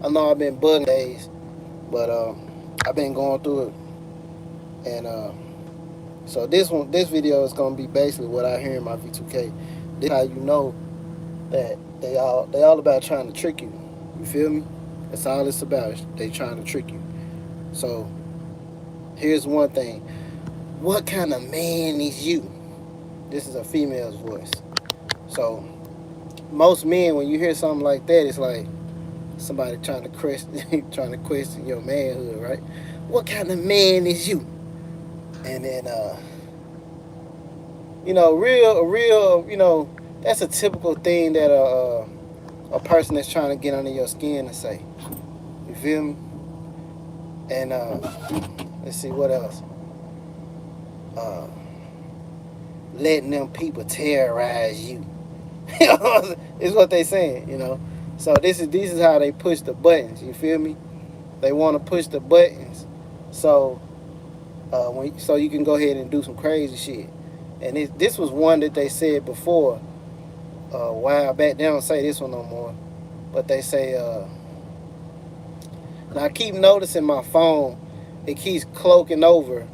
I know I've been bugging days, but I've been going through it, and so this video is gonna be basically what I hear in my V2K. This is how you know that they all about trying to trick you. You feel me? That's all it's about. They trying to trick you. So here's one thing. What kind of man is you? This is a female's voice. So most men, when you hear something like that, it's like somebody trying to question your manhood, right? What kind of man is you? And then that's a typical thing that a person that's trying to get under your skin to say. You feel me? And let's see what else. Letting them people terrorize you. Is what they saying, So this is how they push the buttons. You feel me? They want to push the buttons, so so you can go ahead and do some crazy shit. And this was one that they said before a while back. They don't say this one no more, but they say. And I keep noticing my phone, it keeps cloaking over.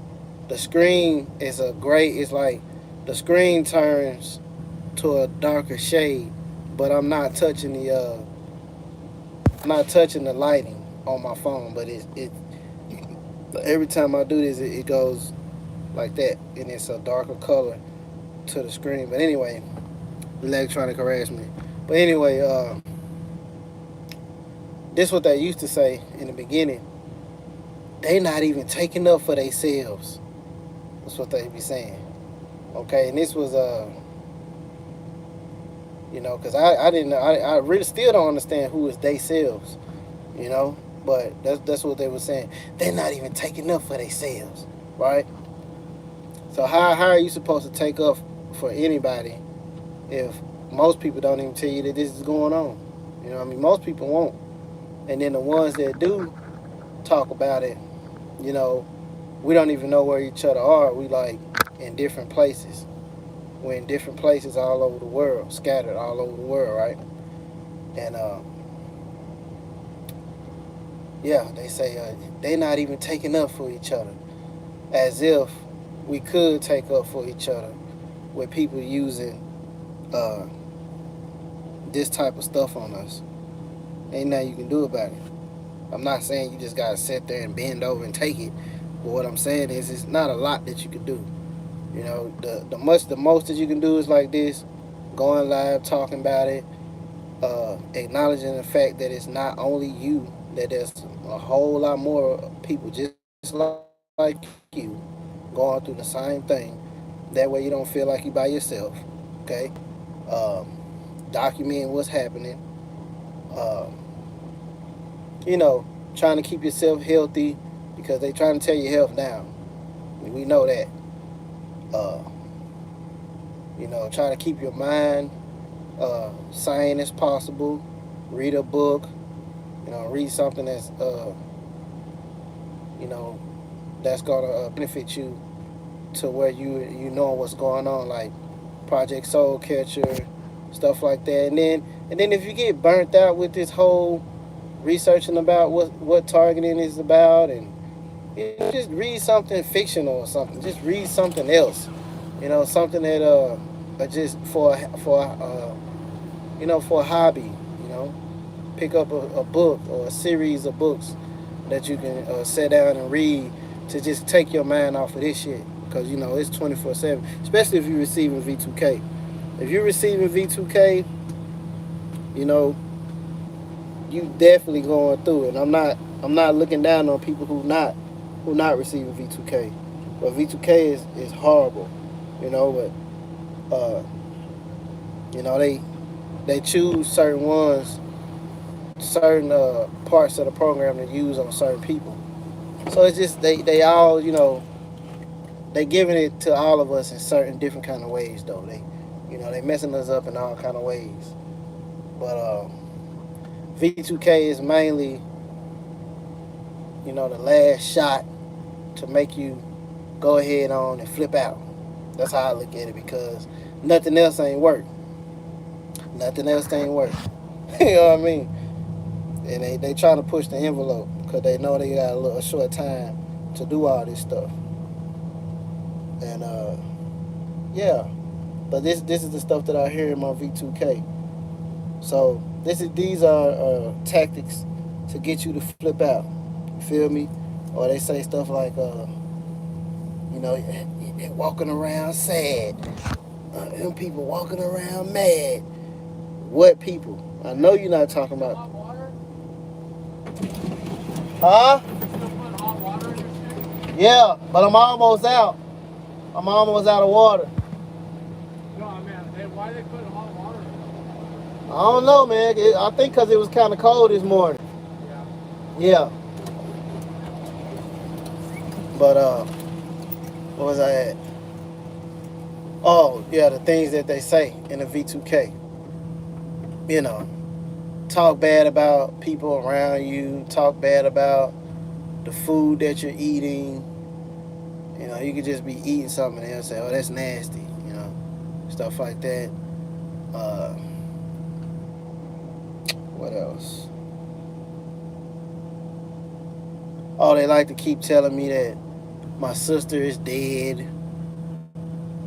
The screen is a gray. It's like the screen turns to a darker shade, but I'm not touching the lighting on my phone. But it every time I do this, it goes like that, and it's a darker color to the screen. But anyway, electronic harassment. But anyway, this is what they used to say in the beginning. They not even taking up for themselves. That's what they be saying. Okay, and this was because I really still don't understand who is they selves, but that's what they were saying. They're not even taking up for themselves, right? So how are you supposed to take up for anybody if most people don't even tell you that this is going on? Most people won't. And then the ones that do talk about it, we don't even know where each other are. We like in different places. We're in different places all over the world, scattered all over the world, right? And they say they're not even taking up for each other, as if we could take up for each other with people using this type of stuff on us. Ain't nothing you can do about it. I'm not saying you just gotta sit there and bend over and take it, but what I'm saying is it's not a lot that you can do. The most that you can do is like this, going live, talking about it, acknowledging the fact that it's not only you, that there's a whole lot more people just like you going through the same thing. That way you don't feel like you by yourself. Okay, document what's happening. Trying to keep yourself healthy because they trying to tear your health down. We know that. Trying to keep your mind sane as possible. Read a book. Read something that's that's gonna benefit you to where you know what's going on, like Project Soul Catcher, stuff like that. And then if you get burnt out with this whole researching about what targeting is about, and just read something fictional or something. Just read something else. Something that just for a hobby. Pick up a book or a series of books that you can sit down and read to just take your mind off of this shit. Because it's 24/7, especially if you're receiving V2K. If you're receiving V2K, you definitely going through it. And I'm not looking down on people who not receiving V2K. But V2K is horrible, but they choose certain parts of the program to use on certain people. So it's just they all they giving it to all of us in certain different kind of ways though. They messing us up in all kind of ways. But V2K is mainly the last shot to make you go ahead on and flip out. That's how I look at it, because nothing else ain't work. Nothing else ain't work. You know what I mean? And they trying to push the envelope because they know they got a short time to do all this stuff. And yeah, but this is the stuff that I hear in my V2K. So these are tactics to get you to flip out. You feel me? Or they say stuff like, you know, walking around sad. Them people walking around mad. What people? I know you're not talking about. Hot water? Huh? You still put hot water in your stick? Yeah, but I'm almost out. I'm almost out of water. No, I mean, why they put hot water in? I don't know, man. I think because it was kind of cold this morning. Yeah. Yeah. But what was I at? Oh, yeah, the things that they say in the V2K. You know, talk bad about people around you. Talk bad about the food that you're eating. You know, you could just be eating something and they'll say, "Oh, that's nasty." You know, stuff like that. What else? Oh, they like to keep telling me that my sister is dead,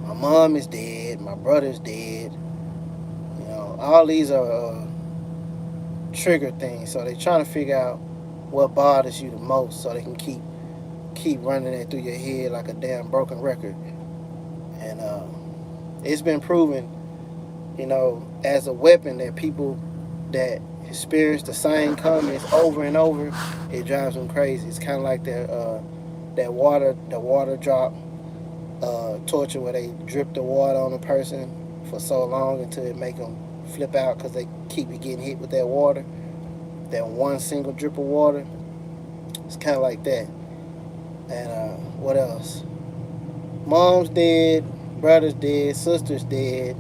my mom is dead, my brother's dead. You know, all these are trigger things. So they're trying to figure out what bothers you the most, so they can keep running it through your head like a damn broken record. And it's been proven, you know, as a weapon that people that experience the same comments over and over, it drives them crazy. It's kind of like the water drop torture where they drip the water on a person for so long until it make them flip out because they keep getting hit with that water, that one single drip of water. It's kind of like that. And what else? Mom's dead, brother's dead, sister's dead.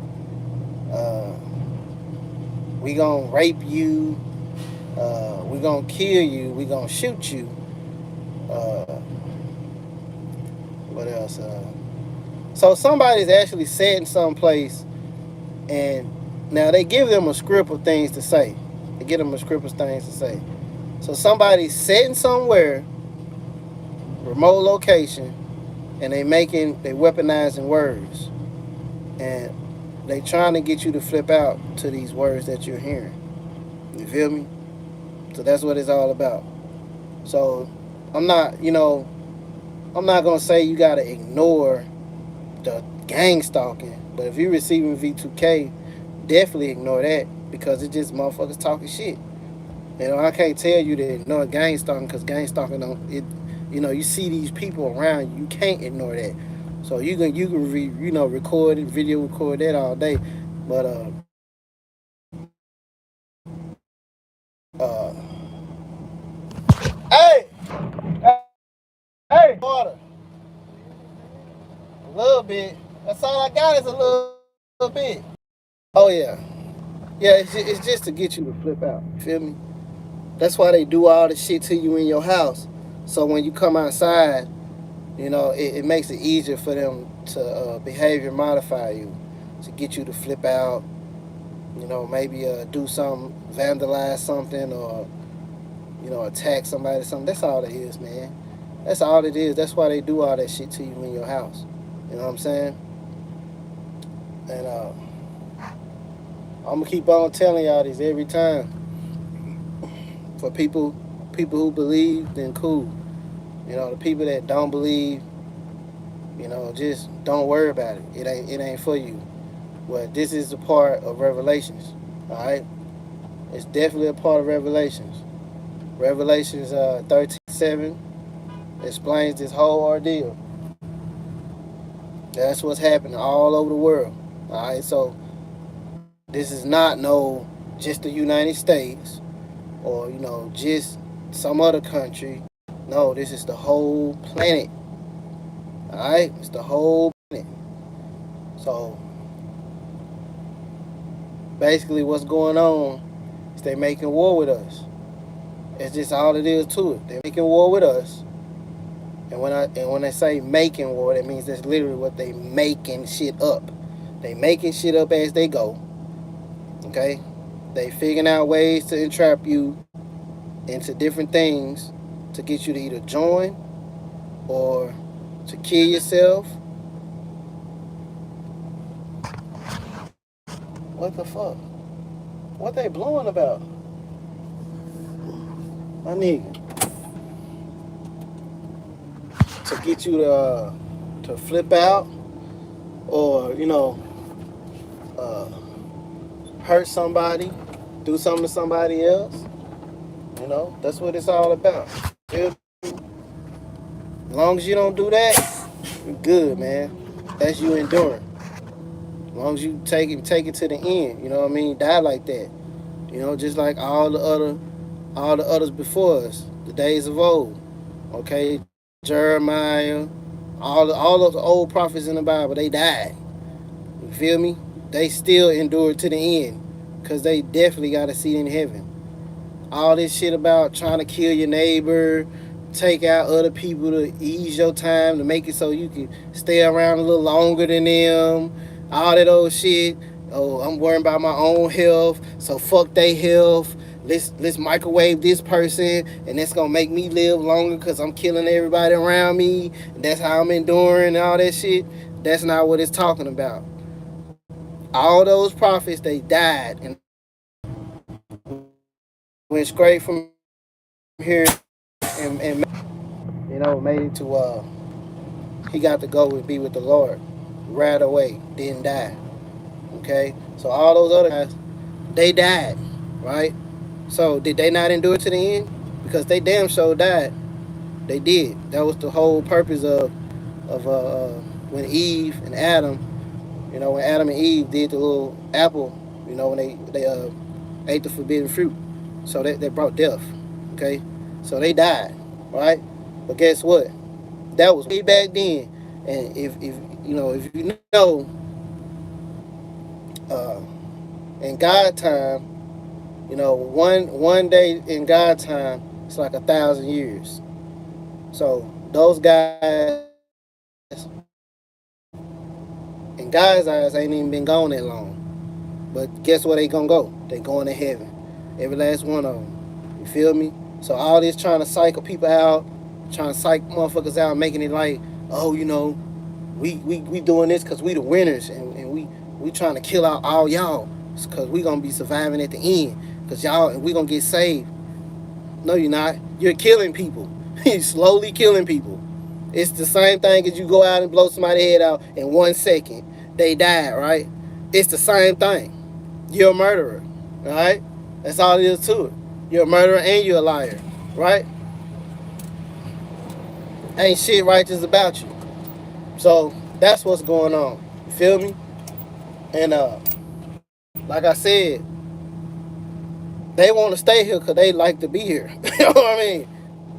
We gonna rape you. We gonna kill you. We gonna shoot you. What else? So somebody's actually sitting someplace, and now they give them a script of things to say. They give them a script of things to say. So somebody's sitting somewhere, remote location, and they weaponizing words, and they trying to get you to flip out to these words that you're hearing. You feel me? So that's what it's all about. So I'm not gonna say you gotta ignore the gang stalking, but if you're receiving V2K, definitely ignore that because it's just motherfuckers talking shit. You know, I can't tell you to ignore gang stalking because gang stalking don't it. You know, you see these people around you, you can't ignore that. So you can record it, video record that all day, but hey, hey, water, a little bit. That's all I got is a little bit. Oh yeah, yeah. It's just to get you to flip out. You feel me? That's why they do all the shit to you in your house. So when you come outside, you know, it makes it easier for them to behavior modify you, to get you to flip out. You know, maybe do something, vandalize something, or attack somebody or something. That's all it is, man. That's all it is. That's why they do all that shit to you in your house. You know what I'm saying? And I'm gonna keep on telling y'all this every time. For people who believe, then cool. You know, the people that don't believe, just don't worry about it. It ain't for you. But this is a part of Revelations. All right, it's definitely a part of Revelations. Revelations 13:7 explains this whole ordeal. That's what's happening all over the world. All right, so this is not just the United States or just some other country. No, this is the whole planet. All right, it's the whole planet. So basically, what's going on is they making war with us. It's just all it is to it. They're making war with us. And when they say making war, that means that's literally what they making shit up. They making shit up as they go. Okay? They figuring out ways to entrap you into different things to get you to either join or to kill yourself. What the fuck? What they blowing about? My nigga. To get you to flip out or, uh, hurt somebody, do something to somebody else. That's what it's all about. As long as you don't do that, you're good, man. That's you enduring. As long as you take it to the end, you know what I mean? Die like that. Just like all the others before us, the days of old. Okay, Jeremiah, all of the old prophets in the Bible, they died. You feel me? They still endured to the end, because they definitely got a seat in heaven. All this shit about trying to kill your neighbor, take out other people to ease your time, to make it so you can stay around a little longer than them, all that old shit. Oh, I'm worrying about my own health, so fuck they health. Let's microwave this person, and it's gonna make me live longer because I'm killing everybody around me. And that's how I'm enduring and all that shit. That's not what it's talking about. All those prophets, they died and went straight from here and made it to he got to go and be with the Lord right away, didn't die. Okay, so all those other guys, they died, right? So did they not endure to the end? Because they damn sure died. They did. That was the whole purpose of when Eve and Adam, when Adam and Eve did the little apple, when they ate the forbidden fruit. So they brought death. Okay, so they died, right? But guess what? That was way back then. And if you know, uh, in God time, one day in God time, it's like 1,000 years. So those guys, in God's eyes, ain't even been gone that long. But guess where they gonna go? They going to heaven. Every last one of them. You feel me? So all this trying to cycle people out, trying to psych motherfuckers out, making it like, oh, we doing this because we the winners, and we trying to kill out all y'all because we gonna be surviving at the end because y'all, and we gonna get saved. No, you're not. You're killing people. You're slowly killing people. It's the same thing as you go out and blow somebody's head out in 1 second. They died, right? It's the same thing. You're a murderer, all right? That's all it is to it. You're a murderer and you're a liar, right? Ain't shit righteous about you. So that's what's going on. You feel me? And like I said, they want to stay here because they like to be here. You know what I mean?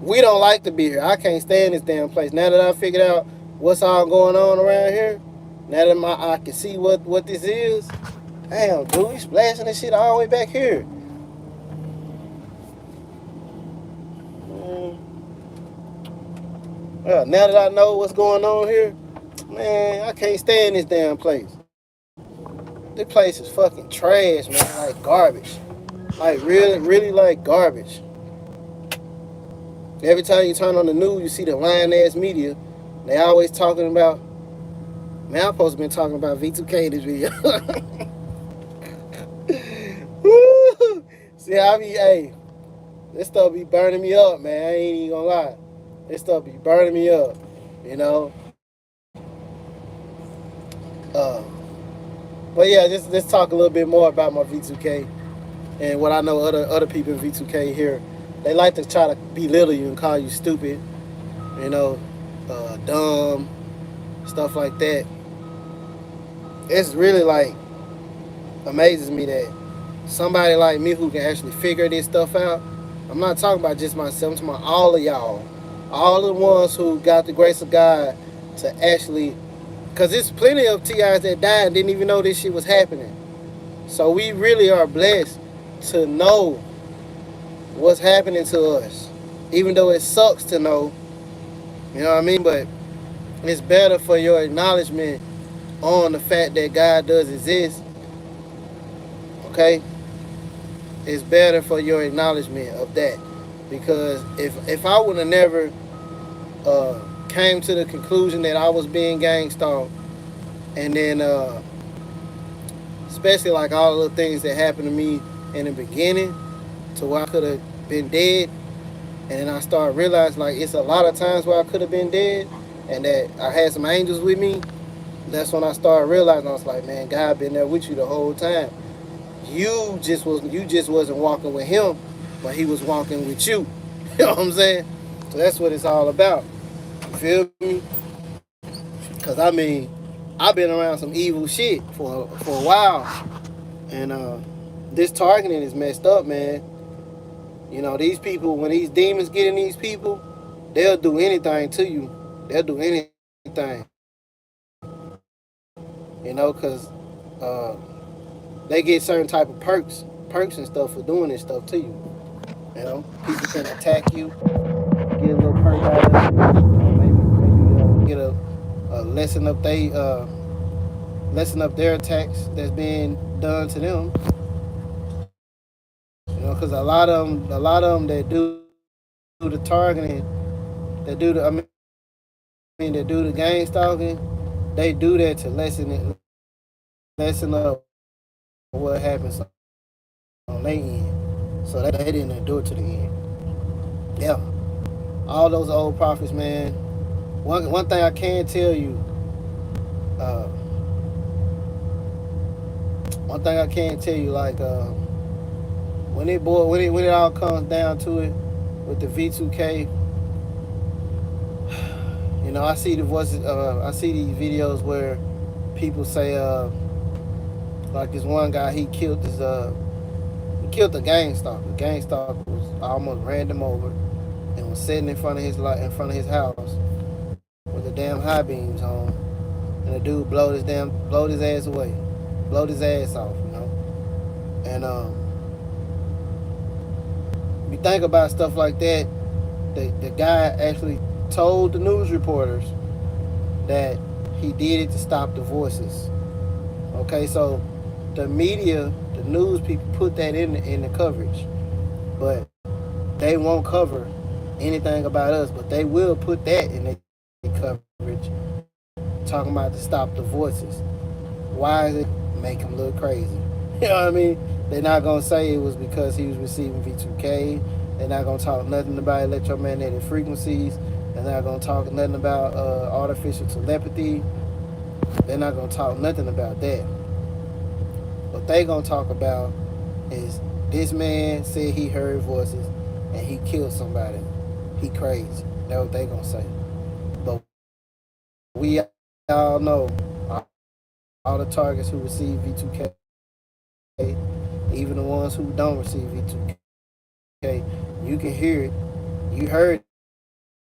We don't like to be here. I can't stand this damn place. Now that I figured out what's all going on around here, now that I can see what this is, damn, dude, we splashing this shit all the way back here. Well, now that I know what's going on here, man, I can't stand this damn place. This place is fucking trash, man, like garbage. Like really, really like garbage. Every time you turn on the news, you see the lying-ass media. They always talking about, man, I'm supposed to be talking about V2K in this video. Woo! See, hey, this stuff be burning me up, man. I ain't even gonna lie. This stuff be burning me up, you know. But yeah, just let's talk a little bit more about my V2K and what I know other people in V2K here. They like to try to belittle you and call you stupid, dumb, stuff like that. It's really like amazes me that somebody like me who can actually figure this stuff out. I'm not talking about just myself, I'm talking about all of y'all. All the ones who got the grace of God to actually, because there's plenty of TIs that died and didn't even know this shit was happening. So we really are blessed to know what's happening to us. Even though it sucks to know, you know what I mean? But it's better for your acknowledgement on the fact that God does exist. Okay? It's better for your acknowledgement of that. Because if I would have never came to the conclusion that I was being gang stalked, and then especially like all the things that happened to me in the beginning, to where I could have been dead, and then I started realizing like it's a lot of times where I could have been dead, and that I had some angels with me. That's when I started realizing I was like, man, God been there with you the whole time. You just wasn't walking with him, but he was walking with you. You know what I'm saying? So that's what it's all about. You feel me? Cause I mean, I've been around some evil shit for a while, and this targeting is messed up, man. You know, these people, when these demons get in these people, they'll do anything to you. They'll do anything. You know, cause uh, they get certain type of perks and stuff for doing this stuff to you. You know, people can attack you, get a little perk out of it. Maybe get a lessen up their attacks that's being done to them. You know, because a lot of them that do the targeting, that do the gang stalking, they do that to lessen up what happens on their end, so they didn't endure to the end. Yeah, all those old prophets, man. One thing I can tell you, uh, like when it all comes down to it, with the V2K, you know, I see the voices. I see these videos where people say, like this one guy, he killed the gang stalker. The gang stalker was almost ran him over and was sitting in front of his house with the damn high beams on, and the dude blowed his ass away, blowed his ass off, you know. And you think about stuff like that, the guy actually told the news reporters that he did it to stop the voices. Okay, so the media, the news people put that in the coverage, but they won't cover anything about us. But they will put that in their coverage, talking about to stop the voices. Why is it make him look crazy? You know what I mean? They're not gonna say it was because he was receiving V2K. They're not gonna talk nothing about electromagnetic frequencies. They're not gonna talk nothing about artificial telepathy. They're not gonna talk nothing about that. What they gonna talk about is this man said he heard voices and he killed somebody. He crazy. That's what they gonna say. But we all know all the targets who receive V2K, even the ones who don't receive V2K, you can hear it, you heard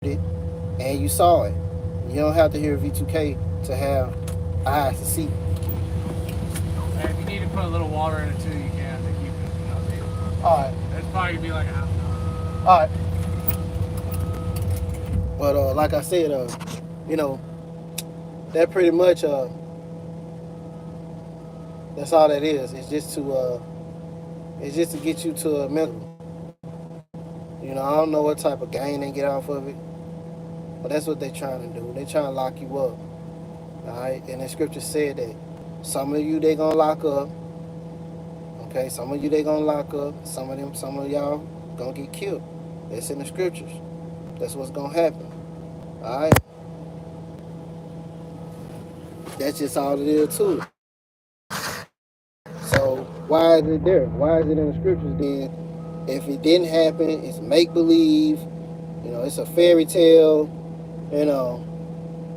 it, and you saw it. You don't have to hear V2K to have eyes to see. And if you need to put a little water in it too, you can to keep it. All right. It's probably gonna be like a half an hour. All right. But like I said, you know, that pretty much that's all that is. It's just to get you to a mental. You know, I don't know what type of gain they get off of it, but that's what they're trying to do. They're trying to lock you up. All right, and the scripture said that some of you they gonna lock up. Okay, some of you they gonna lock up. Some of y'all gonna get killed. That's in the scriptures. That's what's gonna happen. All right, that's just all it is to it. So why is it there? Why is it in the scriptures then? If it didn't happen, it's make believe. You know, it's a fairy tale. You know,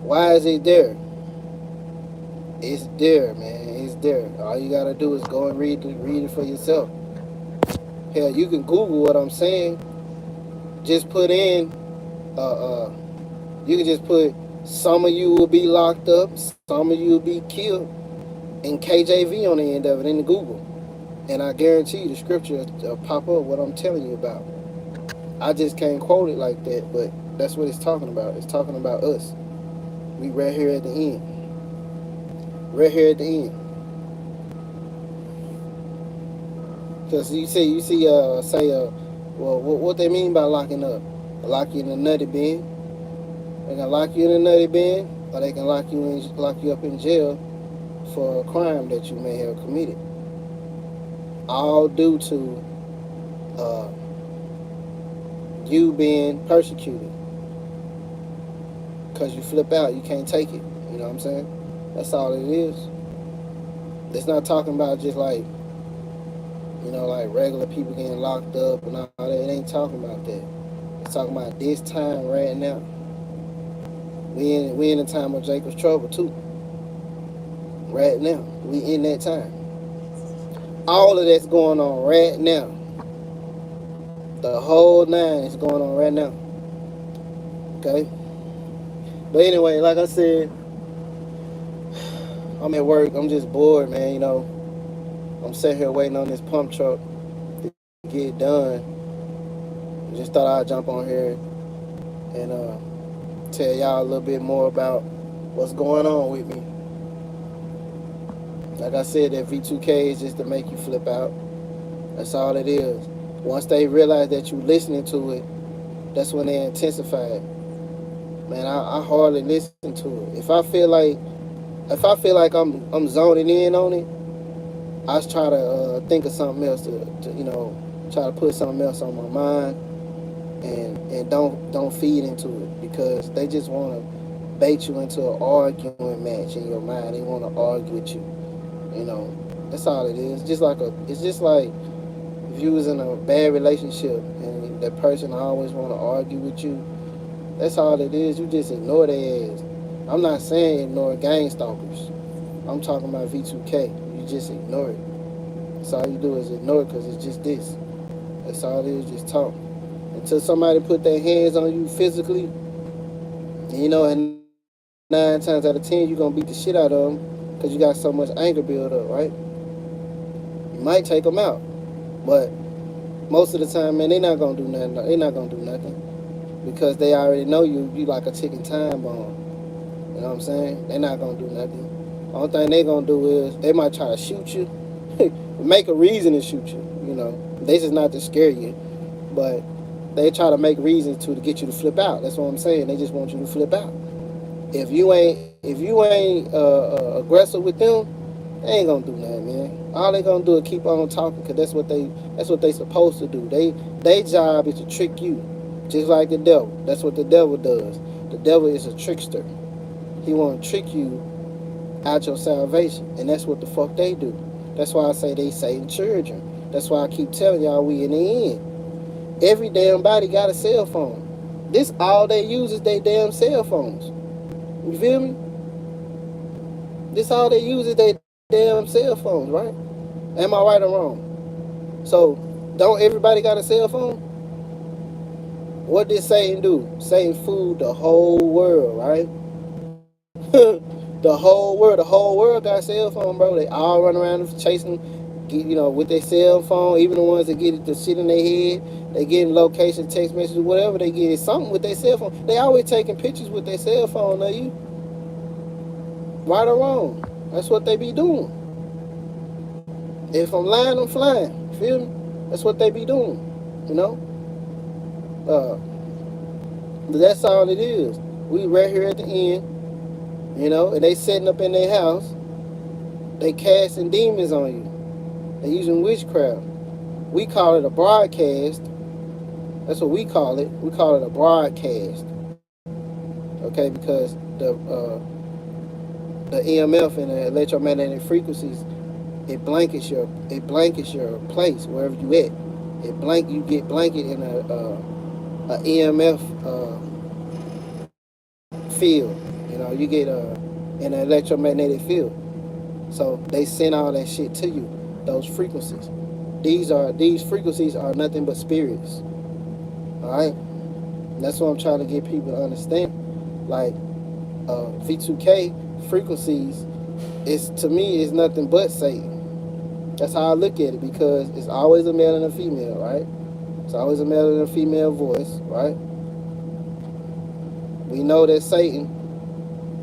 why is it there? It's there, man. It's there. All you gotta do is go and read it for yourself. Hell, you can Google what I'm saying. Just put in, uh, uh, you can just put some of you will be locked up, some of you will be killed, and KJV on the end of it in the Google, and I guarantee you the scripture will pop up what I'm telling you about. I just can't quote it like that, but that's what it's talking about. It's talking about us. We right here at the end. Right here at the end. Because you see, say Well, what they mean by locking up? Lock you in a nutty bin. They can lock you in a nutty bin, or they can lock you up in jail for a crime that you may have committed. All due to uh, you being persecuted because you flip out. You can't take it. You know what I'm saying? That's all it is. It's not talking about just like, like regular people getting locked up and all that. It ain't talking about that. It's talking about this time right now. We in a time of Jacob's trouble too. Right now, we in that time. All of that's going on right now. The whole nine is going on right now. Okay. But anyway, like I said, I'm at work. I'm just bored, man. I'm sitting here waiting on this pump truck to get done. Just thought I'd jump on here and tell y'all a little bit more about what's going on with me. Like I said, that V2K is just to make you flip out. That's all it is. Once they realize that you're listening to it, that's when they intensify it. Man, I hardly listen to it. If I feel like I'm zoning in on it, I try to think of something else to try to put something else on my mind, and don't feed into it, because they just want to bait you into an arguing match in your mind. They want to argue with you. That's all it is. It's just like if you was in a bad relationship and that person always want to argue with you. That's all it is. You just ignore their ass. I'm not saying ignore gang stalkers. I'm talking about V2K. You just ignore it. That's all you do is ignore it, because it's just this. That's all it is. Just talk until somebody put their hands on you physically. And 9 times out of 10 you're gonna beat the shit out of them because you got so much anger built up, right? You might take them out, but most of the time, man, they're not gonna do nothing. They're not gonna do nothing because they already know you like a ticking time bomb. You know what I'm saying? They're not gonna do nothing. The only thing they're gonna do is they might try to shoot you, make a reason to shoot you. They just not to scare you, but they try to make reasons to get you to flip out. That's what I'm saying. They just want you to flip out. If you ain't aggressive with them, they ain't gonna do nothing, man. All they gonna do is keep on talking, because that's what they supposed to do. They job is to trick you, just like the devil. That's what the devil does. The devil is a trickster. He want to trick you out your salvation, and that's what the fuck they do. That's why I say they Satan children. That's why I keep telling y'all we in the end. Every damn body got a cell phone. This all they use is their damn cell phones. You feel me? This all they use is their damn cell phones, right? Am I right or wrong? So, don't everybody got a cell phone? What did Satan do? Satan fooled the whole world, right? The whole world got a cell phone, bro. They all run around chasing, with their cell phone. Even the ones that get the shit in their head, they getting location, text messages, whatever. They get something with their cell phone. They always taking pictures with their cell phone. Are you right or wrong? That's what they be doing. If I'm lying, I'm flying. Feel me? That's what they be doing. But that's all it is. We right here at the end. And they setting up in their house. They casting demons on you. They using witchcraft. We call it a broadcast. That's what we call it. We call it a broadcast. Okay, because the EMF and the electromagnetic frequencies, it blankets your place wherever you at. You get blanket in a EMF field. You get an electromagnetic field. So they send all that shit to you, those frequencies. These frequencies are nothing but spirits. Alright? That's what I'm trying to get people to understand. Like V2K frequencies to me is nothing but Satan. That's how I look at it, because it's always a male and a female, right? It's always a male and a female voice, right? We know that Satan,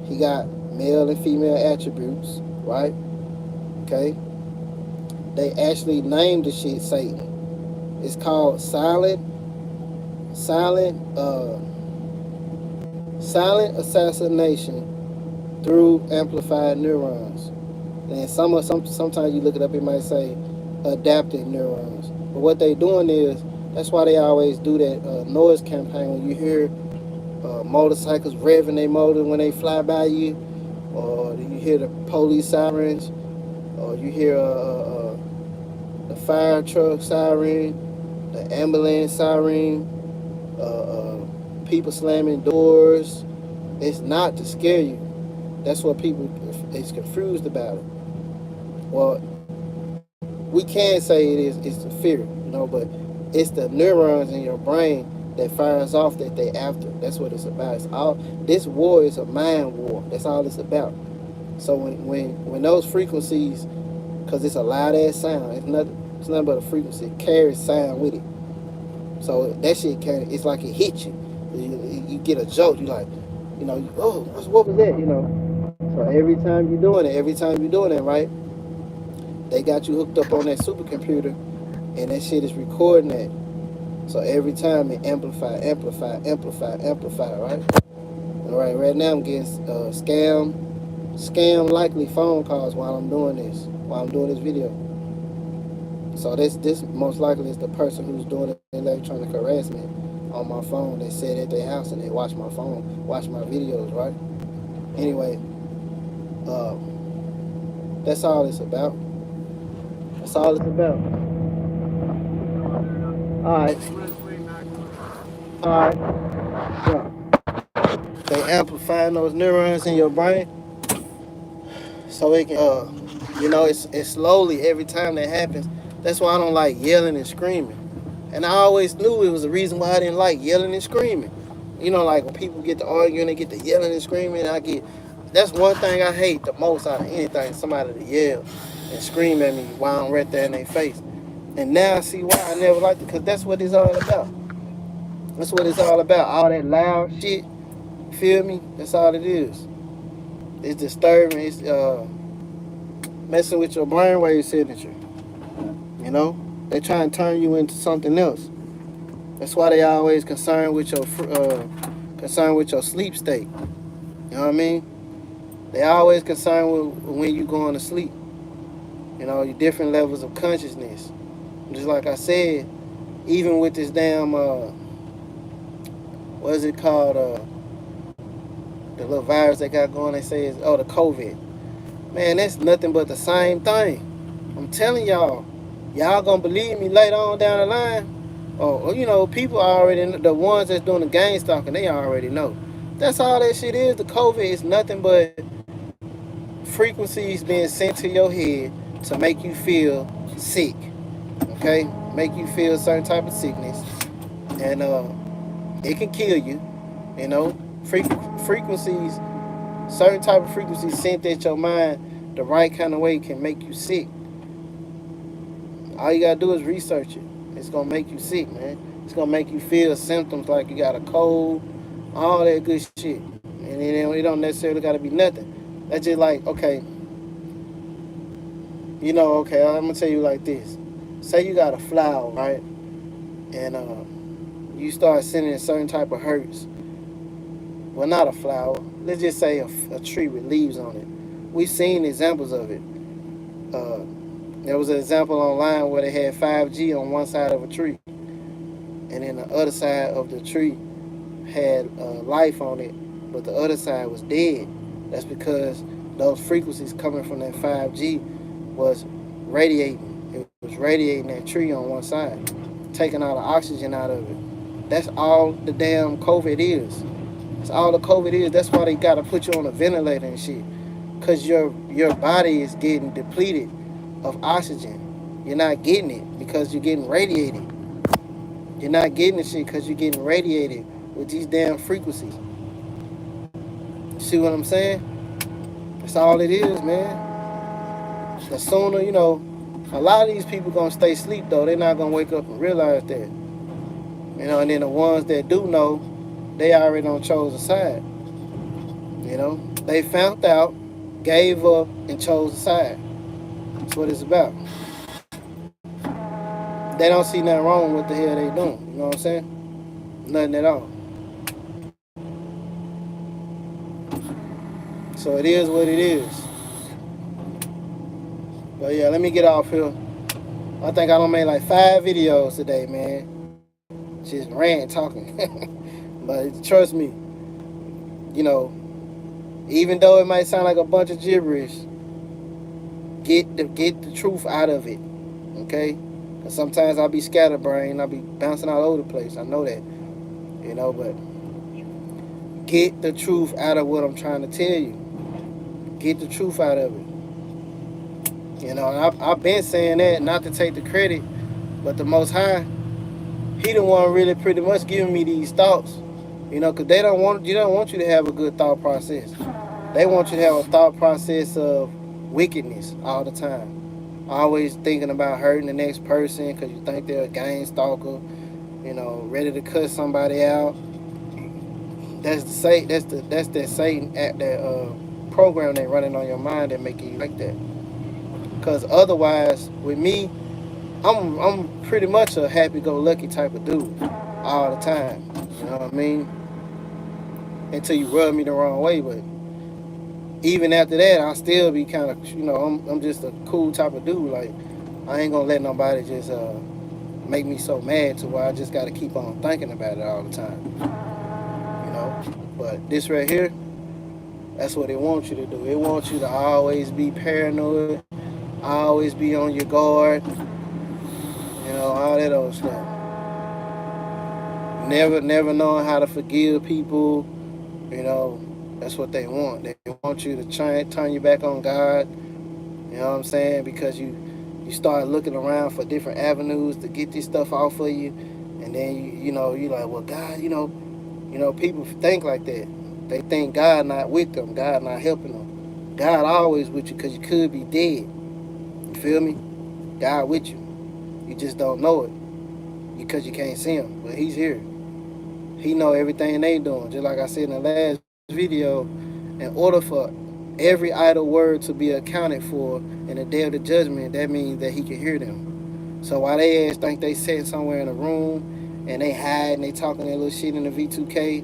he got male and female attributes, right? Okay? They actually named the shit Satan. It's called silent, silent assassination through amplified neurons. And sometimes you look it up, it might say adaptive neurons. But what they doing is, that's why they always do that noise campaign when you hear motorcycles revving their motor when they fly by you, or you hear the police sirens, or you hear the fire truck siren, the ambulance siren, people slamming doors. It's not to scare you. That's what people is confused about it. Well, we can say it's the fear, but it's the neurons in your brain that fires off that they after. That's what it's about. It's all this war is a mind war. That's all it's about. So when those frequencies, because it's a loud ass sound, it's nothing but a frequency. It carries sound with it. So that shit it's like it hit you. You get a jolt. You like, oh, what was that? So every time you're doing it, right? They got you hooked up on that supercomputer, and that shit is recording that. So every time it amplify, right? All right, right now I'm getting scam likely phone calls while I'm doing this video. So this most likely is the person who's doing electronic harassment on my phone. They sit at their house and they watch my videos, right? Anyway, that's all it's about. That's all it's about. All right. Yeah. They amplifying those neurons in your brain, so it can, it's slowly every time that happens. That's why I don't like yelling and screaming. And I always knew it was the reason why I didn't like yelling and screaming. Like when people get to arguing, they get to yelling and screaming. That's one thing I hate the most out of anything, somebody to yell and scream at me while I'm right there in their face. And now I see why I never liked it, because that's what it's all about. That's what it's all about. All that loud shit, feel me? That's all it is. It's disturbing. It's messing with your brainwave signature. They try and turn you into something else. That's why they always concerned with your sleep state. You know what I mean? They always concerned with when you going to sleep. Your different levels of consciousness. Just like I said, even with this damn what is it called? The little virus they got going. They say the COVID. Man, that's nothing but the same thing. I'm telling y'all gonna believe me later on down the line. People already know, the ones that's doing the game stalking, they already know. That's all that shit is. The COVID is nothing but frequencies being sent to your head to make you feel sick. Okay? Make you feel a certain type of sickness. And it can kill you. Frequencies, certain type of frequencies sent at your mind the right kind of way can make you sick. All you gotta do is research it. It's gonna make you sick, man. It's gonna make you feel symptoms like you got a cold, all that good shit. And it don't necessarily gotta be nothing. That's just like, okay, I'm gonna tell you like this. Say you got a flower, right? And you start sending a certain type of hertz. Well, not a flower. Let's just say a tree with leaves on it. We've seen examples of it. There was an example online where they had 5G on one side of a tree, and then the other side of the tree had life on it, but the other side was dead. That's because those frequencies coming from that 5G was radiating. It was radiating that tree on one side, taking all the oxygen out of it. That's all the damn COVID is. That's all the COVID is. That's why they got to put you on a ventilator and shit, because your body is getting depleted of oxygen. You're not getting it because you're getting radiated. You're not getting the shit because you're getting radiated with these damn frequencies. See what I'm saying? That's all it is, man. The sooner, a lot of these people gonna stay asleep though. They're not gonna wake up and realize that. And then the ones that do know, they already done chose a side. They found out, gave up, and chose a side. That's what it's about. they don't see nothing wrong with what the hell they doing. You know what I'm saying? Nothing at all. So it is what it is. But yeah, let me get off here. I think I done made like 5 videos today, man. Just rant talking. But trust me, you know, even though it might sound like a bunch of gibberish, get the truth out of it. Okay? Cause sometimes I'll be scatterbrained, I'll be bouncing all over the place. I know that. But get the truth out of what I'm trying to tell you. Get the truth out of it. And I've been saying that, not to take the credit, but the Most High, He the one really pretty much giving me these thoughts. Because they don't want you to have a good thought process. They want you to have a thought process of wickedness all the time. Always thinking about hurting the next person because you think they're a gang stalker. Ready to cut somebody out. That's that Satan at that program they running on your mind that making you like that. Because otherwise, with me, I'm pretty much a happy-go-lucky type of dude all the time. You know what I mean? Until you rub me the wrong way, but even after that, I'll still be kind of, I'm just a cool type of dude. Like, I ain't gonna let nobody just make me so mad to where I just gotta keep on thinking about it all the time. But this right here, that's what it wants you to do. It wants you to always be paranoid, always be on your guard, all that old stuff. Never knowing how to forgive people, that's what they want. They want you to turn your back on God, you know what I'm saying? Because you start looking around for different avenues to get this stuff off of you, and then you're like, well, God, people think like that. They think God not with them, God not helping them. God always with you because you could be dead. You feel me? God with you. You just don't know it because you can't see him, but he's here. He know everything they doing. Just like I said in the last video, in order for every idle word to be accounted for in the day of the judgment, that means that he can hear them. So while they ass think they sitting somewhere in a room and they hide and they talking their little shit in the V2K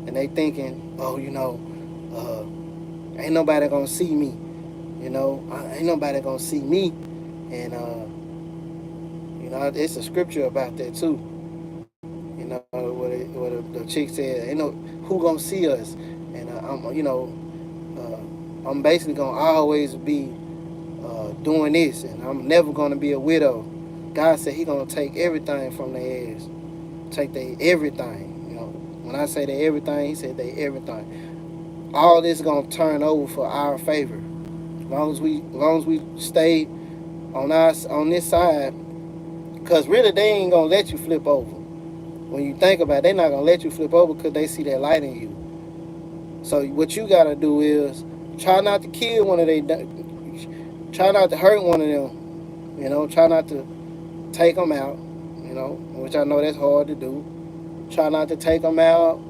and they thinking, oh, ain't nobody gonna see me. Ain't nobody gonna see me. And it's a scripture about that too. What the chick said, ain't no who gonna see us. And I'm basically gonna always be doing this, and I'm never gonna be a widow. God said He gonna take everything from their ass, take their everything. When I say they everything, He said they everything. All this gonna turn over for our favor. As long as we stay on this side, because really they ain't gonna let you flip over. When you think about it, they're not gonna let you flip over because they see that light in you. So what you gotta do is try not to kill one of they, try not to hurt one of them. Try not to take them out. Which I know that's hard to do. Try not to take them out.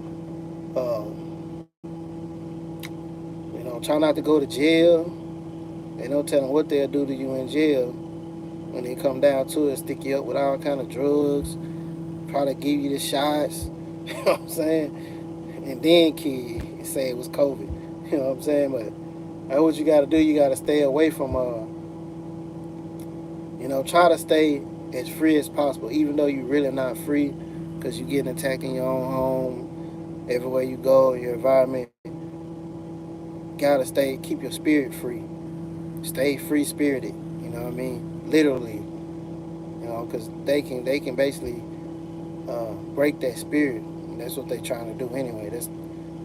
Try not to go to jail. They don't tell them what they'll do to you in jail. When they come down to it, stick you up with all kind of drugs, probably give you the shots, you know what I'm saying? And then kill you and say it was COVID. You know what I'm saying? But that's what you gotta do. You gotta stay away from try to stay as free as possible, even though you're really not free, because you're getting attacked in your own home, everywhere you go, your environment. Gotta keep your spirit free. Stay free spirited, you know what I mean? Literally, because they can basically break that spirit. And that's what they're trying to do anyway.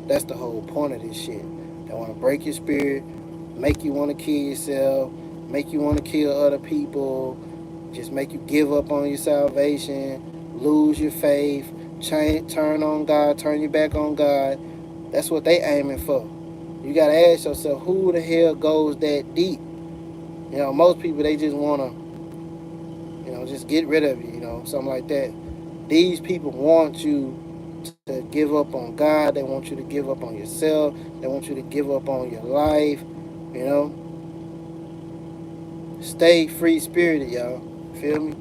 That's the whole point of this shit. They want to break your spirit, make you want to kill yourself, make you want to kill other people, just make you give up on your salvation, lose your faith, turn on God, turn your back on God. That's what they aiming for. You got to ask yourself, who the hell goes that deep? Most people, they just want to, just get rid of you, something like that. These people want you to give up on God. They want you to give up on yourself. They want you to give up on your life, Stay free-spirited, y'all. Feel me?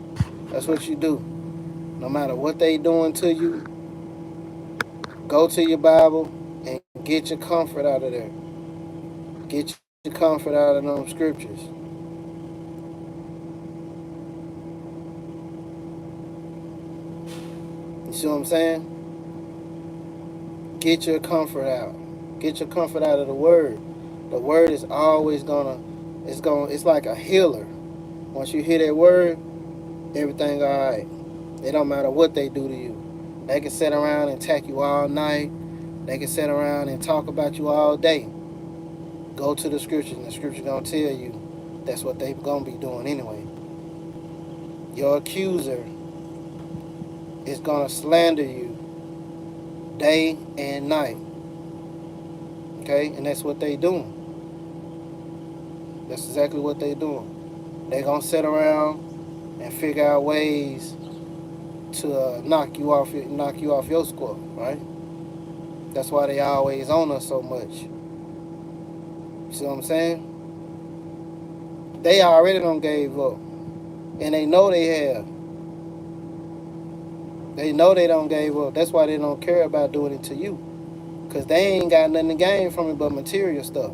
That's what you do. No matter what they doing to you, go to your Bible and get your comfort out of there. Get your comfort out of them scriptures. You see what I'm saying? Get your comfort out. Get your comfort out of the word. The word is always it's like a healer. Once you hear that word, everything alright. It don't matter what they do to you. They can sit around and attack you all night. They can sit around and talk about you all day. Go to the scriptures, and the scripture gonna tell you that's what they gonna be doing anyway. Your accuser is gonna slander you day and night. Okay, and that's what they doing. That's exactly what they doing. They gonna sit around and figure out ways to knock you off your score, right? That's why they always on us so much. See what I'm saying? They already done gave up, and they know they have. They know they don't gave up. That's why they don't care about doing it to you, cause they ain't got nothing to gain from it but material stuff.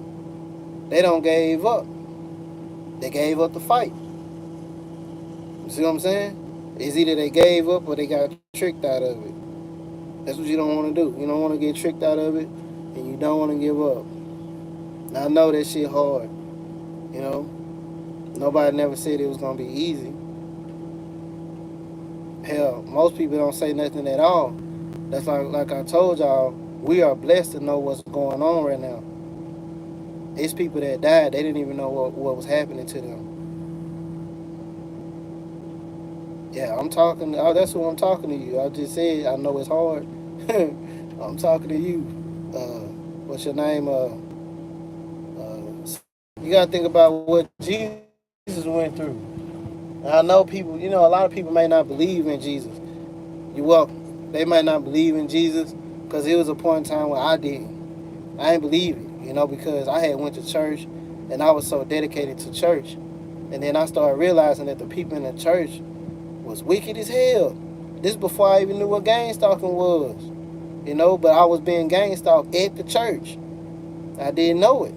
They don't gave up. They gave up the fight. You see what I'm saying? It's either they gave up or they got tricked out of it. That's what you don't want to do. You don't want to get tricked out of it, and you don't want to give up. Now, I know that shit hard. You know, nobody never said it was gonna be easy. Hell, most people don't say nothing at all. That's like I told y'all, we are blessed to know what's going on right now. It's people that died, they didn't even know what was happening to them. Yeah, I'm talking. Oh, that's who I'm talking to you. I just said I know it's hard. I'm talking to you. What's your name? You gotta think about what Jesus went through. And I know people. You know, a lot of people may not believe in Jesus. You're welcome. They might not believe in Jesus because it was a point in time where I didn't. I didn't believe it. You know, because I had went to church and I was so dedicated to church, and then I started realizing that the people in the church was wicked as hell. This before I even knew what gang stalking was. You know, but I was being gang stalked at the church. I didn't know it.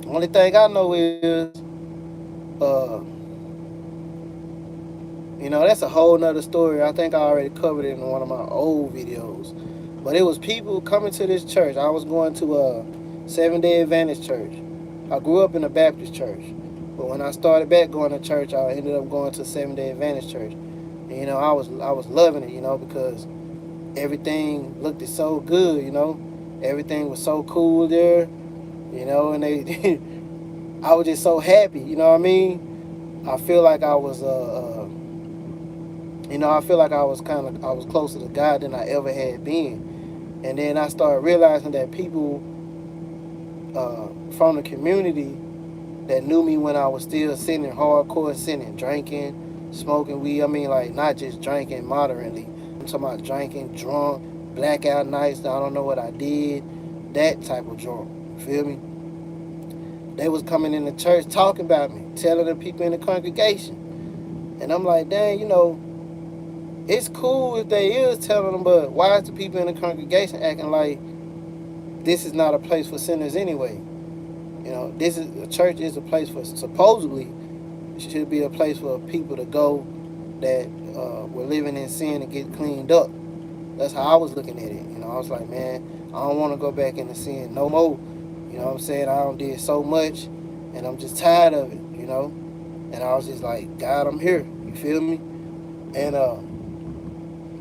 Only thing I know is, uh, you know, that's a whole nother story. I think I already covered it in one of my old videos. But it was people coming to this church. I was going to a Seventh-day Adventist church. I grew up in a Baptist church. But when I started back going to church, I ended up going to Seventh-day Adventist church. And, you know, I was loving it, you know, because everything looked so good, you know. Everything was so cool there, you know, and they I was just so happy, you know what I mean? I feel like I was you know, I feel like I was closer to God than I ever had been. And then I started realizing that people from the community that knew me when I was still sinning, hardcore sinning, drinking, smoking weed. I mean, like, not just drinking moderately. I'm talking about drinking, drunk, blackout nights. I don't know what I did. That type of drunk. You feel me? They was coming in the church talking about me, telling the people in the congregation. And I'm like, dang, you know, it's cool if they is telling them, but why is the people in the congregation acting like this is not a place for sinners anyway? You know, a church is a place for, supposedly, it should be a place for people to go that were living in sin and get cleaned up. That's how I was looking at it. You know, I was like, man, I don't want to go back into sin no more. You know what I'm saying? I done did so much, and I'm just tired of it, you know? And I was just like, God, I'm here. You feel me? And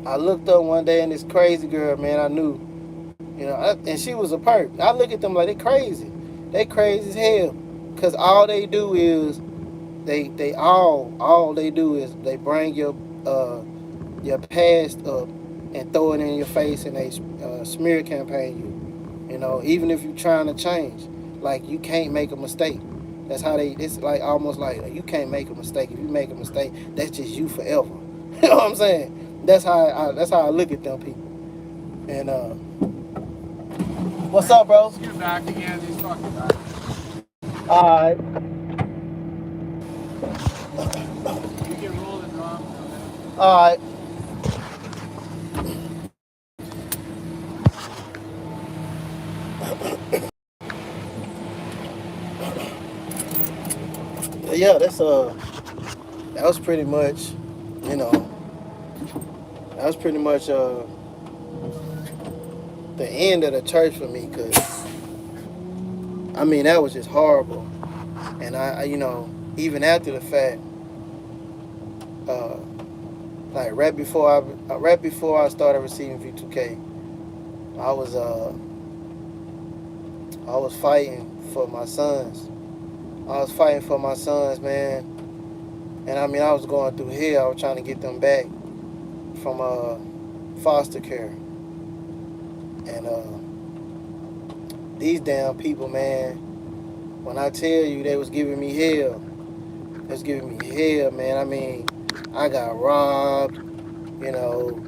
I looked up one day, and this crazy girl, man, I knew, you know, and she was a perp. I look at them like they crazy. They crazy as hell. Because all they do is, all they do is they bring your past up and throw it in your face, and they smear campaign you. You know, even if you're trying to change, like, you can't make a mistake. That's how it's like almost like you can't make a mistake. If you make a mistake, that's just you forever. You know what I'm saying? That's how I look at them people. And what's up, bro? Let's get back again. These fucking guys. All right. You get rolling, Ron. All right. Yeah, that was pretty much, you know, that was pretty much the end of the church for me, cause I mean that was just horrible, and even after the fact, uh, like right before I started receiving V2K, I was uh I was fighting for my sons. I was fighting for my sons, man, and I mean I was going through hell. I was trying to get them back from foster care, and these damn people, man. When I tell you they was giving me hell, they was giving me hell, man. I mean, I got robbed. You know,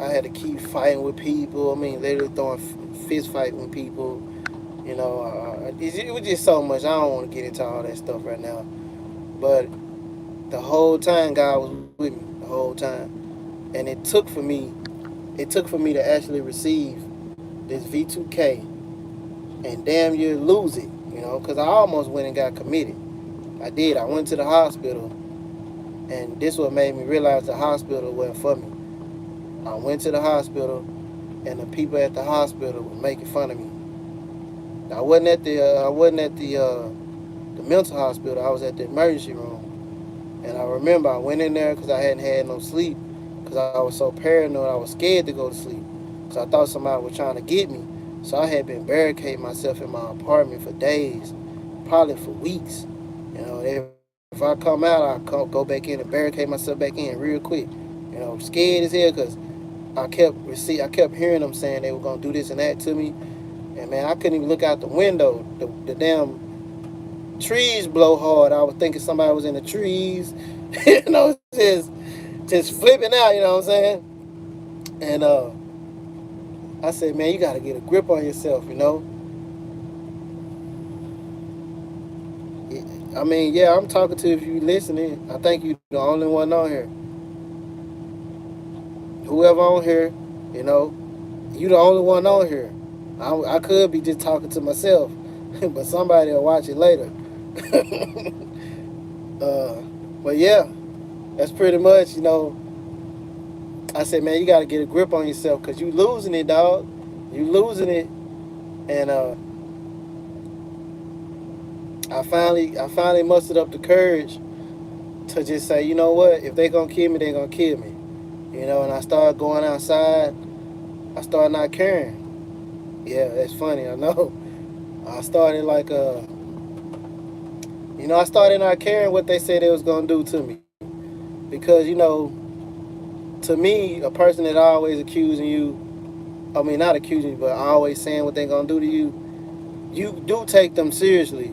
I had to keep fighting with people. I mean, literally throwing fist fight with people. You know, it was just so much. I don't want to get into all that stuff right now. But the whole time, God was with me the whole time, and it took for me to actually receive this V2K and damn near lose it. You know, because I almost went and got committed. I did. I went to the hospital, and this what made me realize the hospital wasn't for me. I went to the hospital, and the people at the hospital were making fun of me. I wasn't at the mental hospital. I was at the emergency room, and I remember I went in there because I hadn't had no sleep, because I was so paranoid. I was scared to go to sleep, because I thought somebody was trying to get me. So I had been barricading myself in my apartment for days, probably for weeks. You know, if I come out, go back in and barricade myself back in real quick. You know, scared as hell because I kept hearing them saying they were gonna do this and that to me, and man, I couldn't even look out the window. The damn trees blow hard. I was thinking somebody was in the trees, you know, just flipping out. You know what I'm saying? And I said, man, you got to get a grip on yourself. You know, I mean, yeah, I'm talking to you if you listening. I think you the only one on here. Whoever on here, you know, you the only one on here. I could be just talking to myself, but somebody will watch it later. uh, but yeah, that's pretty much, you know. I said, man, you got to get a grip on yourself because you losing it, dog. You losing it, and I finally mustered up the courage to just say, you know what? If they gonna kill me, they gonna kill me. You know, and I started going outside. I started not caring. Yeah, that's funny. I know. I started I started not caring what they said they was gonna do to me, because to me, a person that always accusing you, I mean not accusing you, but always saying what they gonna do to you, you do take them seriously,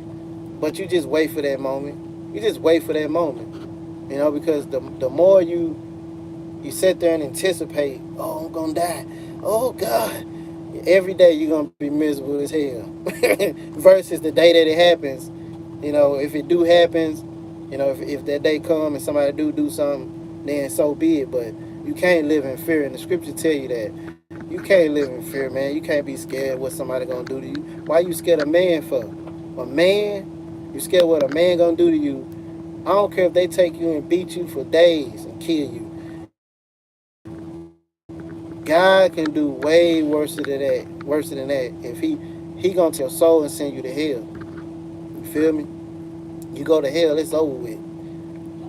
but you just wait for that moment. You just wait for that moment, because the more you sit there and anticipate, oh, I'm gonna die, oh God, every day you're gonna be miserable as hell. Versus the day that it happens, if it do happens, if that day come and somebody do something, then so be it. But you can't live in fear, and the scriptures tell you that you can't live in fear, man. You can't be scared what somebody gonna do to you. Why you scared of man for? A man, you scared what a man gonna do to you. I don't care if they take you and beat you for days and kill you. God can do way worse than that. Worse than that. If he gonna take your soul and send you to hell. You feel me? You go to hell, it's over with.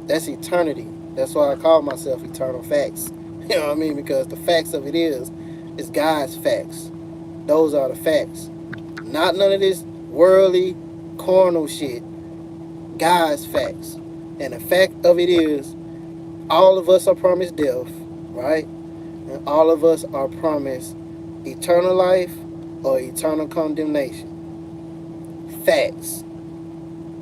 That's eternity. That's why I call myself eternal facts. You know what I mean? Because the facts of it is God's facts. Those are the facts. Not none of this worldly, carnal shit. God's facts. And the fact of it is, all of us are promised death, right? And all of us are promised eternal life or eternal condemnation. Facts.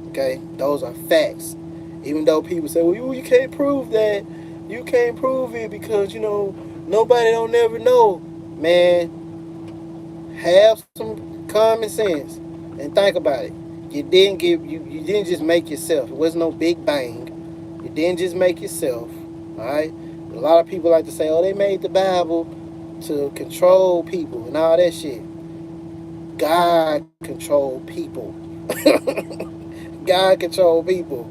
Okay? Those are facts. Even though people say, well, you can't prove that. You can't prove it because, nobody don't never know. Man, have some common sense and think about it. You didn't just make yourself. It was no big bang. You didn't just make yourself. All right. A lot of people like to say, "Oh, they made the Bible to control people and all that shit." God control people. God control people.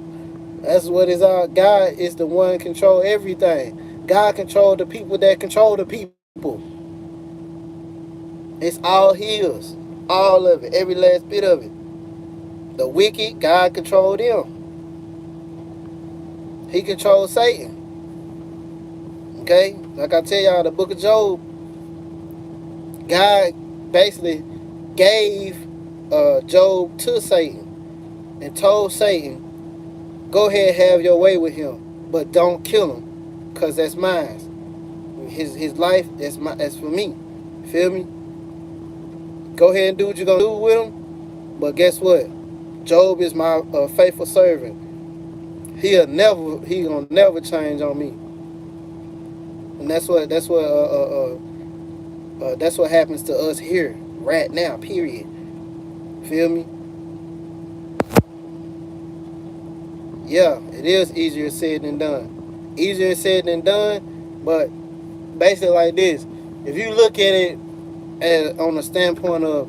That's what it's all. God is the one control everything. God control the people that control the people. It's all His, all of it, every last bit of it. The wicked, God controlled them. He controls Satan. Okay, like I tell y'all, the Book of Job, God basically gave Job to Satan and told Satan, "Go ahead, have your way with him, but don't kill him, cause that's mine. His life, that's for me. Feel me? Go ahead and do what you're gonna do with him. But guess what? Job is my faithful servant. He gonna never change on me. And that's what happens to us here right now. Period. Feel me? Yeah, it is easier said than done. Easier said than done, but basically like this. If you look at it as on the standpoint of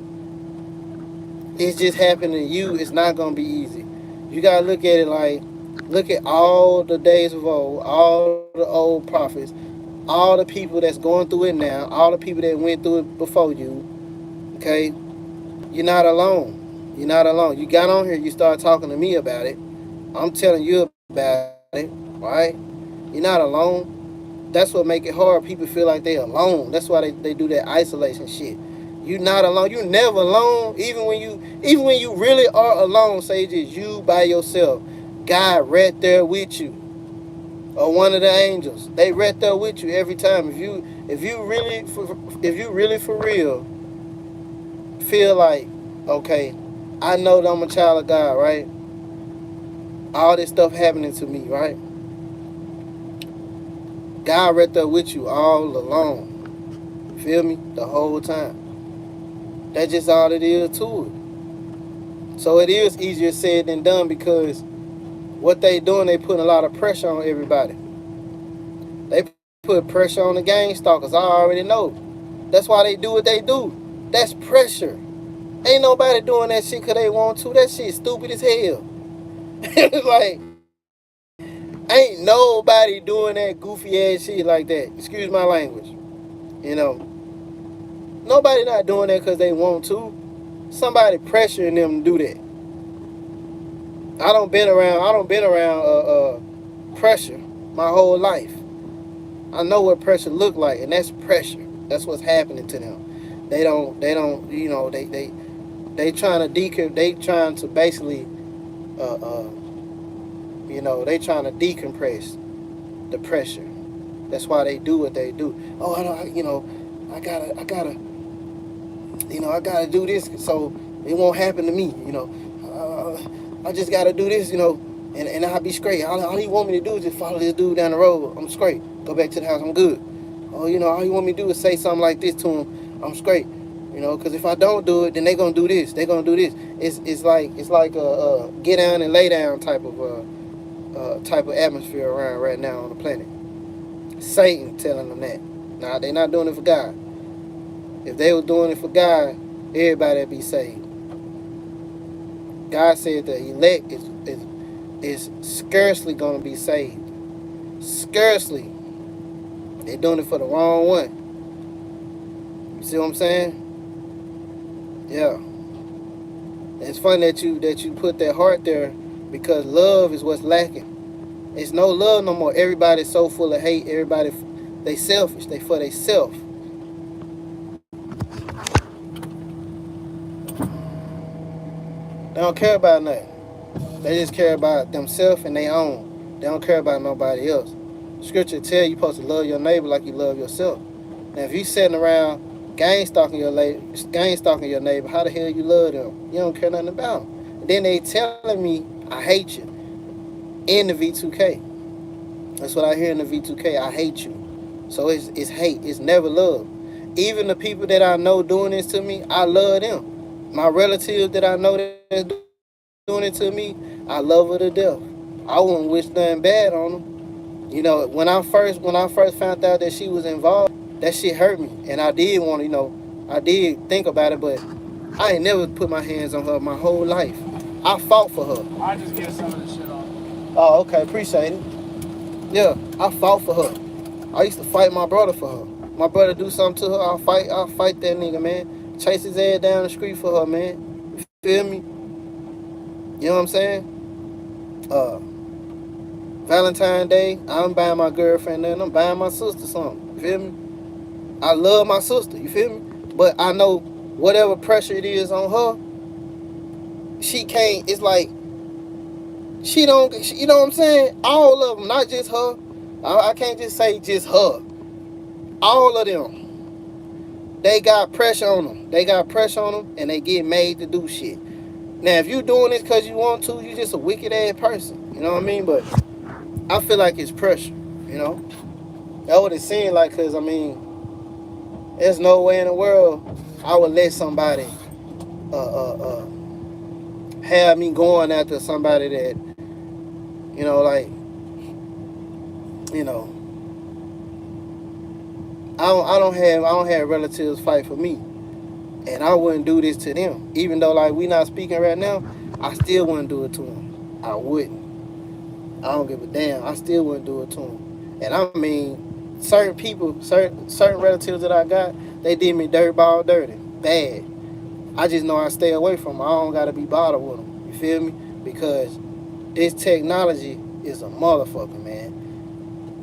it's just happening to you, it's not gonna be easy. You gotta look at it like, look at all the days of old, all the old prophets, all the people that's going through it now, all the people that went through it before you. Okay, you're not alone. You're not alone. You got on here, you start talking to me about it. I'm telling you about it, right? You're not alone. That's what make it hard. People feel like they alone. That's why they do that isolation shit. You're not alone. You're never alone. Even when you really are alone, say just you by yourself. God right there with you. Or one of the angels. They right there with you every time. If you really for real feel like, okay, I know that I'm a child of God, right? All this stuff happening to me, right? God right there with you all along. Feel me? The whole time. That's just all it is to it. So it is easier said than done because what they doing, they putting a lot of pressure on everybody. They put pressure on the gang stalkers. I already know. That's why they do what they do. That's pressure. Ain't nobody doing that shit because they want to. That shit stupid as hell. Like, ain't nobody doing that goofy ass shit like that. Excuse my language. You know, nobody not doing that because they want to. Somebody pressuring them to do that. I don't been around pressure my whole life. I know what pressure look like, and that's pressure. That's what's happening to them. They don't, they trying to basically, uh, uh, they trying to decompress the pressure. That's why they do what they do. Oh, I gotta do this so it won't happen to me. I just gotta do this, and I'll be straight. All he want me to do is just follow this dude down the road. I'm straight. Go back to the house. I'm good. Oh, all he want me to do is say something like this to him. I'm straight. Because if I don't do it, then they gonna do this. They gonna do this. It's like a get down and lay down type of atmosphere around right now on the planet. Satan telling them that. Nah, they not doing it for God. If they were doing it for God, everybody would be saved. God said the elect is scarcely gonna be saved. Scarcely. They're doing it for the wrong one. You see what I'm saying? Yeah. It's funny that you put that heart there because love is what's lacking. It's no love no more. Everybody's so full of hate. Everybody, they selfish. They for they self. They don't care about nothing. They just care about themselves and their own. They don't care about nobody else. Scripture tell you supposed to love your neighbor like you love yourself. Now, if you sitting around gang stalking your neighbor, how the hell you love them? You don't care nothing about them. And then they telling me I hate you in the V2K. That's what I hear in the V2K. I hate you. So it's hate. It's never love. Even the people that I know doing this to me, I love them. My relatives that I know that's doing it to me, I love her to death. I wouldn't wish nothing bad on them. You know, when I first found out that she was involved, that shit hurt me, and I did want to, I did think about it, but I ain't never put my hands on her my whole life. I fought for her. I just get some of the shit off. Oh, okay, appreciate it. Yeah, I fought for her. I used to fight my brother for her. My brother do something to her, I'll fight that nigga, man. Chase his ass down the street for her, man. You feel me? You know what I'm saying? Valentine's Day, I'm buying my girlfriend and I'm buying my sister something. You feel me? I love my sister, you feel me? But I know whatever pressure it is on her, she can't, it's like, you know what I'm saying? All of them, not just her. I can't just say just her. All of them, they got pressure on them. They got pressure on them, and they get made to do shit. Now, if you doing this because you want to, you just a wicked ass person. You know what I mean? But I feel like it's pressure. You know, that what it seemed like. Cause I mean, there's no way in the world I would let somebody have me going after somebody that, like, you know, I don't have relatives fight for me, and I wouldn't do this to them. Even though like we not speaking right now, I still wouldn't do it to them. I wouldn't. I don't give a damn. I still wouldn't do it to them. And I mean, certain people, certain relatives that I got, they did me dirtball dirty, bad. I just know I stay away from them. I don't gotta be bothered with them. You feel me? Because this technology is a motherfucker, man.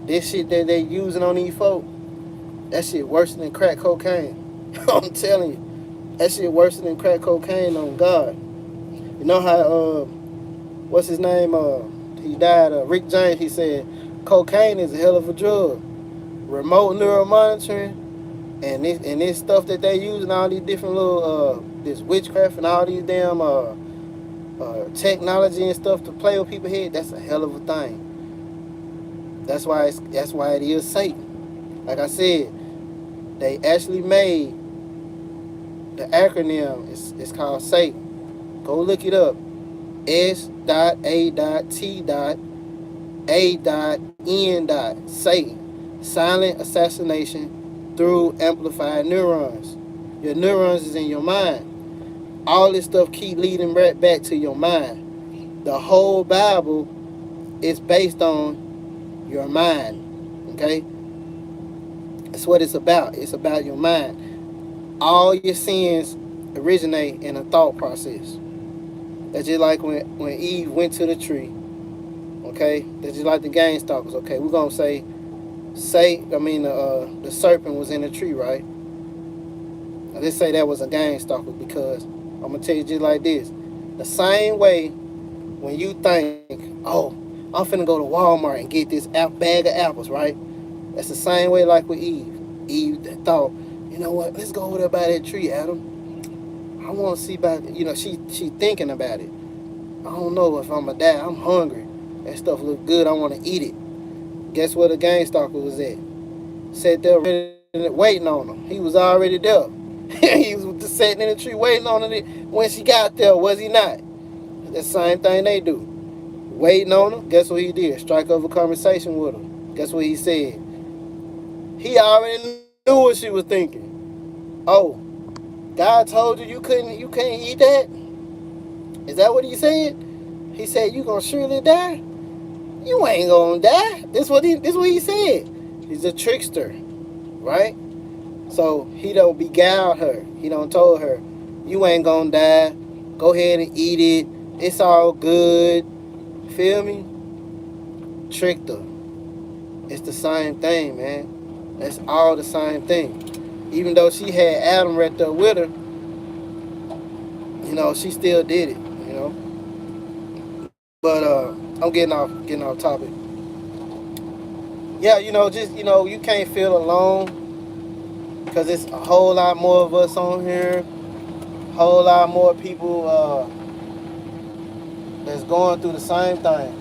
This shit that they using on these folk, that shit worse than crack cocaine. I'm telling you, that shit worse than crack cocaine on God. You know how what's his name? He died. Rick James. He said cocaine is a hell of a drug. Remote neural monitoring and this stuff that they use and all these different little this witchcraft and all these damn technology and stuff to play with people's head. That's a hell of a thing. That's why it is Satan. Like I said, they actually made the acronym. It's called Satan. Go look it up. S.A.T.A.N. Satan. Silent assassination through amplified neurons. Your neurons is in your mind. All this stuff keep leading right back to your mind. The whole Bible is based on your mind. Okay? That's what it's about. It's about your mind. All your sins originate in a thought process. That's just like when Eve went to the tree. Okay? That's just like the game stalkers. Okay, we're gonna say the serpent was in the tree, right? Now, let's say that was a game stalker because I'm gonna tell you just like this. The same way when you think, oh, I'm finna go to Walmart and get this bag of apples, right? That's the same way like with Eve. Eve thought, you know what? Let's go over there by that tree, Adam. I want to see about it. She thinking about it. I don't know if I'm gonna die. I'm hungry. That stuff look good. I want to eat it. Guess where the game stalker was at? Sat there waiting on him. He was already there. He was just sitting in the tree waiting on it. When she got there, was he not? The same thing they do. Waiting on her. Guess what he did? Strike up a conversation with her. Guess what he said? He already knew what she was thinking. Oh, God told you couldn't eat that? Is that what he said? He said you gonna surely die? You ain't gonna die. This what he said. He's a trickster, right? So he don't beguile her. He don't told her, you ain't gonna die. Go ahead and eat it. It's all good. Feel me? Tricked her. It's the same thing, man. That's all the same thing. Even though she had Adam right there with her, she still did it, But I'm getting off topic. Yeah, you can't feel alone because it's a whole lot more of us on here, a whole lot more people that's going through the same thing.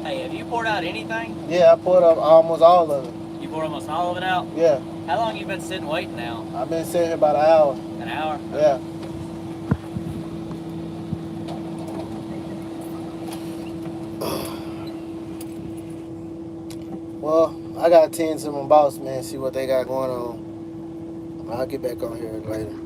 Hey, have you poured out anything? Yeah, I poured up almost all of it. You poured almost all of it out? Yeah. How long have you been sitting waiting now? I've been sitting here about an hour. An hour? Yeah. I got 10 to my boss, man. See what they got going on. I'll get back on here later.